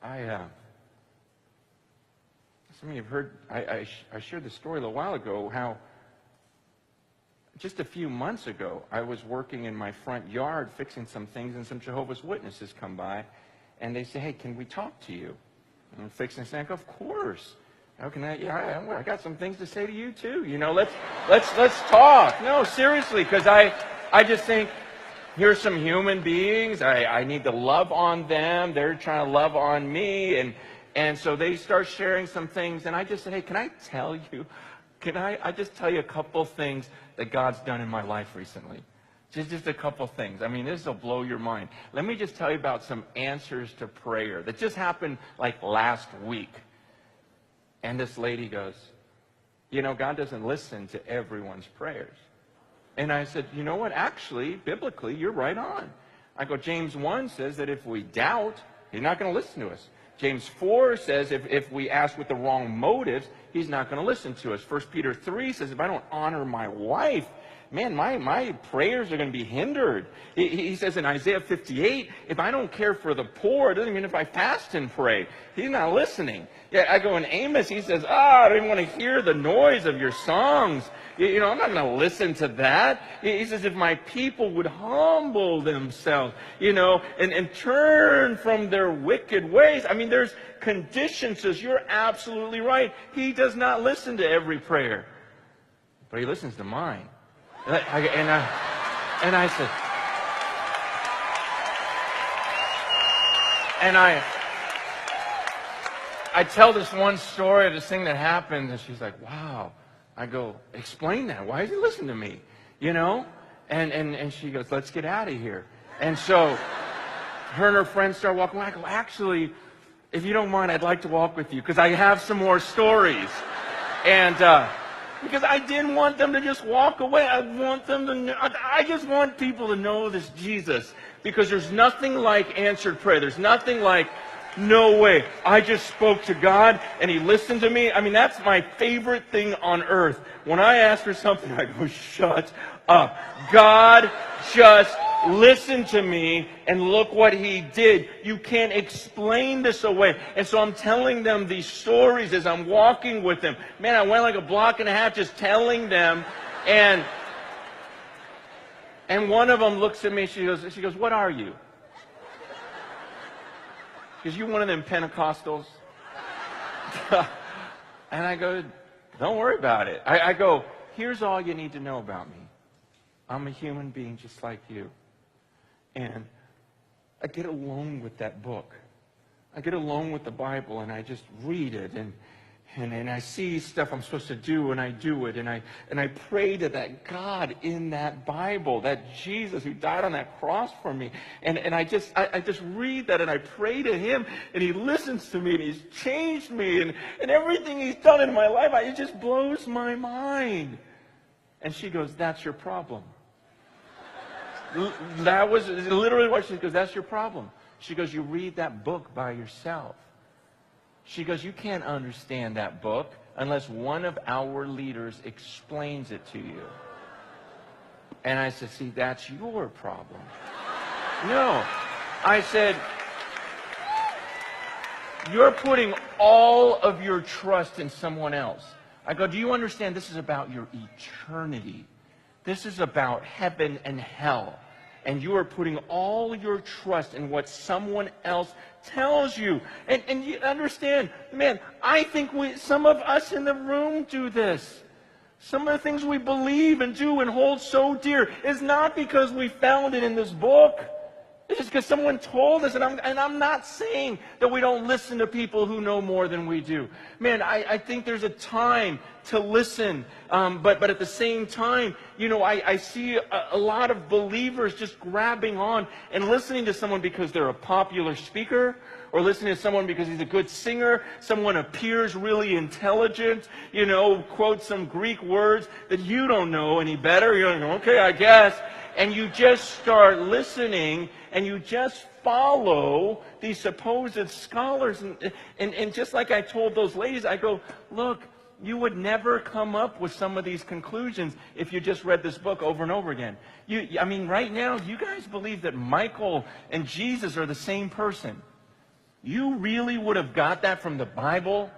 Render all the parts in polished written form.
Some of you have heard, I shared the story a little while ago, how just a few months ago, I was working in my front yard fixing some things, and some Jahovas Witnesses come by, and they say, hey, can we talk to you? And I'm fixing something. I go, of course. How can I? Yeah, I got some things to say to you too. Let's talk. No, seriously, because I just think, here's some human beings. I need to love on them. They're trying to love on me. And so they start sharing some things. And I just said, hey, can I tell you? Can I just tell you a couple things that God's done in my life recently? Just a couple things. I mean, this will blow your mind. Let me just tell you about some answers to prayer that just happened like last week. And this lady goes, God doesn't listen to everyone's prayers. And I said, you know what? Actually, biblically, you're right on. I go, James 1 says that if we doubt, he's not going to listen to us. James 4 says if we ask with the wrong motives, he's not going to listen to us. 1 Peter 3 says if I don't honor my wife, man, my prayers are going to be hindered. He says in Isaiah 58, if I don't care for the poor, it doesn't mean if I fast and pray. He's not listening. Yeah, I go in Amos, he says, I don't even want to hear the noise of your songs. I'm not going to listen to that. He says, if my people would humble themselves, and turn from their wicked ways. I mean, there's conditions. Says, you're absolutely right. He does not listen to every prayer, but he listens to mine. And I said, and I tell this one story of this thing that happened, and she's like, wow. I go, explain that. Why does he listen to me? And she goes, let's get out of here. And so her and her friends start walking away. I go, actually, if you don't mind, I'd like to walk with you because I have some more stories. And because I didn't want them to just walk away. I just want people to know this Jesus, because there's nothing like answered prayer. There's nothing like, no way, I just spoke to God and he listened to me. I mean, that's my favorite thing on earth. When I ask for something, I go, shut up. God just listened to me, and look what he did. You can't explain this away. And so I'm telling them these stories as I'm walking with them. Man, I went like a block and a half just telling them. And one of them looks at me, she goes, what are you? Because you one of them Pentecostals? And I go, don't worry about it. I go, here's all you need to know about me. I'm a human being just like you. And I get alone with that book. I get alone with the Bible, and I just read it, and I see stuff I'm supposed to do, and I do it, and I pray to that God in that Bible, that Jesus who died on that cross for me, and I just read that, and I pray to him, and he listens to me, and he's changed me, and everything he's done in my life, it just blows my mind. And she goes, that's your problem. That was literally what she goes, that's your problem. She goes, you read that book by yourself. She goes, you can't understand that book unless one of our leaders explains it to you. And I said, see, that's your problem. No. I said, you're putting all of your trust in someone else. I go, do you understand this is about your eternity? This is about heaven and hell. And you are putting all your trust in what someone else tells you. And you understand, man, I think some of us in the room do this. Some of the things we believe and do and hold so dear is not because we found it in this book. It's just because someone told us. And I'm not saying that we don't listen to people who know more than we do. Man, I think there's a time to listen. But at the same time, I see a lot of believers just grabbing on and listening to someone because they're a popular speaker, or listening to someone because he's a good singer, someone appears really intelligent, quotes some Greek words that you don't know any better. You're like, okay, I guess. And you just start listening, and you just follow these supposed scholars. And just like I told those ladies, I go, look, you would never come up with some of these conclusions if you just read this book over and over again. Right now, you guys believe that Michael and Jesus are the same person. You really would have got that from the Bible?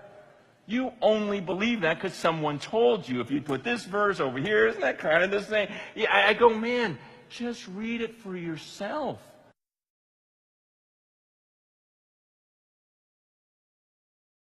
You only believe that because someone told you. If you put this verse over here, isn't that kind of the same? Yeah, I go, man, just read it for yourself.